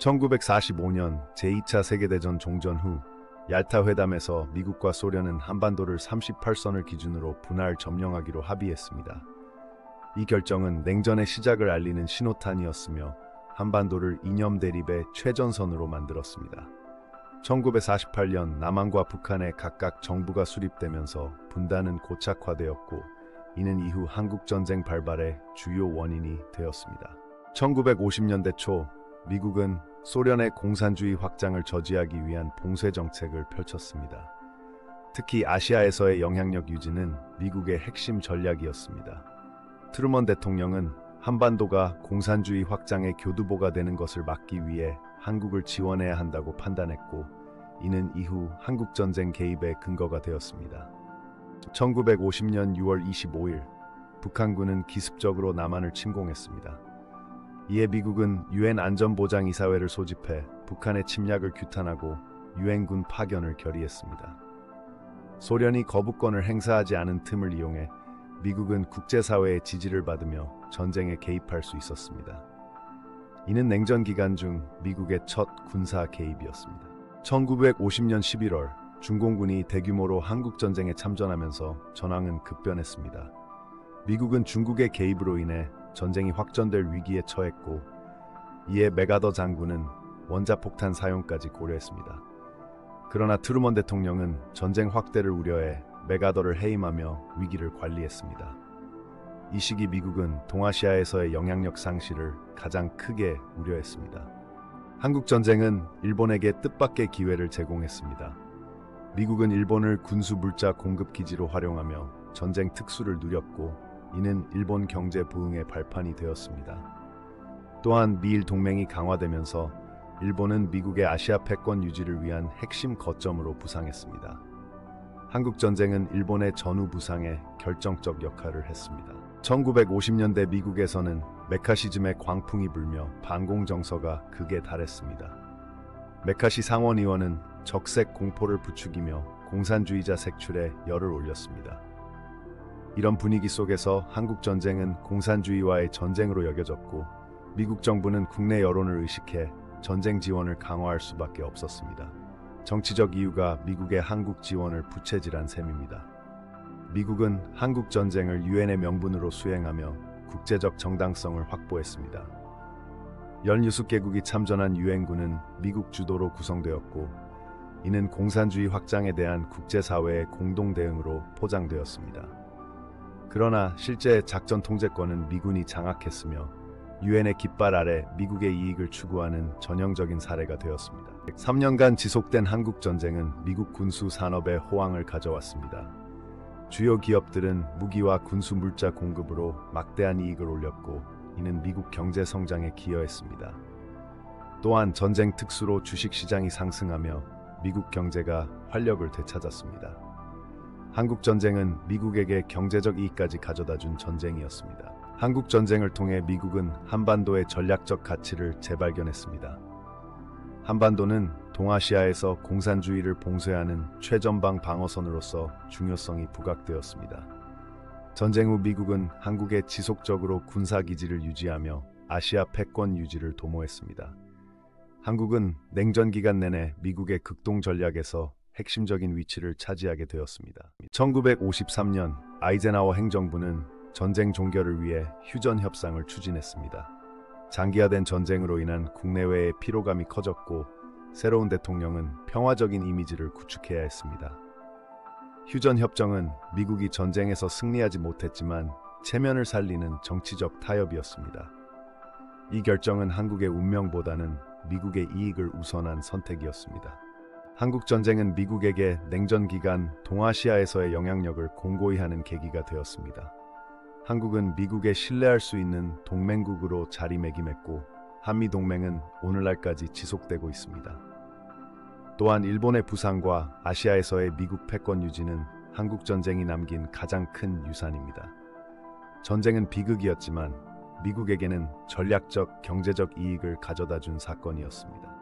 1945년 제2차 세계대전 종전 후 얄타 회담에서 미국과 소련은 한반도를 38선을 기준으로 분할 점령하기로 합의했습니다. 이 결정은 냉전의 시작을 알리는 신호탄이었으며 한반도를 이념 대립의 최전선으로 만들었습니다. 1948년 남한과 북한의 각각 정부가 수립되면서 분단은 고착화되었고 이는 이후 한국전쟁 발발의 주요 원인이 되었습니다. 1950년대 초 미국은 소련의 공산주의 확장을 저지하기 위한 봉쇄 정책을 펼쳤습니다. 특히 아시아에서의 영향력 유지는 미국의 핵심 전략이었습니다. 트루먼 대통령은 한반도가 공산주의 확장의 교두보가 되는 것을 막기 위해 한국을 지원해야 한다고 판단했고 이는 이후 한국전쟁 개입의 근거가 되었습니다. 1950년 6월 25일 북한군은 기습적으로 남한을 침공했습니다. 이에 미국은 유엔 안전보장이사회를 소집해 북한의 침략을 규탄하고 유엔군 파견을 결의했습니다. 소련이 거부권을 행사하지 않은 틈을 이용해 미국은 국제사회의 지지를 받으며 전쟁에 개입할 수 있었습니다. 이는 냉전 기간 중 미국의 첫 군사 개입이었습니다. 1950년 11월 중공군이 대규모로 한국전쟁에 참전하면서 전황은 급변했습니다. 미국은 중국의 개입으로 인해 전쟁이 확전될 위기에 처했고 이에 맥아더 장군은 원자폭탄 사용까지 고려했습니다. 그러나 트루먼 대통령은 전쟁 확대를 우려해 맥아더를 해임하며 위기를 관리했습니다. 이 시기 미국은 동아시아에서의 영향력 상실을 가장 크게 우려했습니다. 한국전쟁은 일본에게 뜻밖의 기회를 제공했습니다. 미국은 일본을 군수 물자 공급 기지로 활용하며 전쟁 특수를 누렸고 이는 일본 경제 부흥의 발판이 되었습니다. 또한 미일 동맹이 강화되면서 일본은 미국의 아시아 패권 유지를 위한 핵심 거점으로 부상했습니다. 한국전쟁은 일본의 전후 부상에 결정적 역할을 했습니다. 1950년대 미국에서는 메카시즘의 광풍이 불며 반공 정서가 극에 달했습니다. 메카시 상원의원은 적색 공포를 부추기며 공산주의자 색출에 열을 올렸습니다. 이런 분위기 속에서 한국전쟁은 공산주의와의 전쟁으로 여겨졌고 미국 정부는 국내 여론을 의식해 전쟁 지원을 강화할 수밖에 없었습니다. 정치적 이유가 미국의 한국 지원을 부채질한 셈입니다. 미국은 한국전쟁을 유엔의 명분으로 수행하며 국제적 정당성을 확보했습니다. 16개국이 참전한 유엔군은 미국 주도로 구성되었고 이는 공산주의 확장에 대한 국제사회의 공동 대응으로 포장되었습니다. 그러나 실제 작전 통제권은 미군이 장악했으며 유엔의 깃발 아래 미국의 이익을 추구하는 전형적인 사례가 되었습니다. 3년간 지속된 한국전쟁은 미국 군수 산업에 호황을 가져왔습니다. 주요 기업들은 무기와 군수 물자 공급으로 막대한 이익을 올렸고 이는 미국 경제 성장에 기여했습니다. 또한 전쟁 특수로 주식시장이 상승하며 미국 경제가 활력을 되찾았습니다. 한국전쟁은 미국에게 경제적 이익까지 가져다준 전쟁이었습니다. 한국전쟁을 통해 미국은 한반도의 전략적 가치를 재발견했습니다. 한반도는 동아시아에서 공산주의를 봉쇄하는 최전방 방어선으로서 중요성이 부각되었습니다. 전쟁 후 미국은 한국에 지속적으로 군사기지를 유지하며 아시아 패권 유지를 도모했습니다. 한국은 냉전 기간 내내 미국의 극동 전략에서 핵심적인 위치를 차지하게 되었습니다. 1953년 아이젠하워 행정부는 전쟁 종결을 위해 휴전 협상을 추진했습니다. 장기화된 전쟁으로 인한 국내외의 피로감이 커졌고 새로운 대통령은 평화적인 이미지를 구축해야 했습니다. 휴전 협정은 미국이 전쟁에서 승리하지 못했지만 체면을 살리는 정치적 타협이었습니다. 이 결정은 한국의 운명보다는 미국의 이익을 우선한 선택이었습니다. 한국전쟁은 미국에게 냉전 기간 동아시아에서의 영향력을 공고히 하는 계기가 되었습니다. 한국은 미국에 신뢰할 수 있는 동맹국으로 자리매김했고 한미동맹은 오늘날까지 지속되고 있습니다. 또한 일본의 부상과 아시아에서의 미국 패권 유지는 한국전쟁이 남긴 가장 큰 유산입니다. 전쟁은 비극이었지만 미국에게는 전략적, 경제적 이익을 가져다준 사건이었습니다.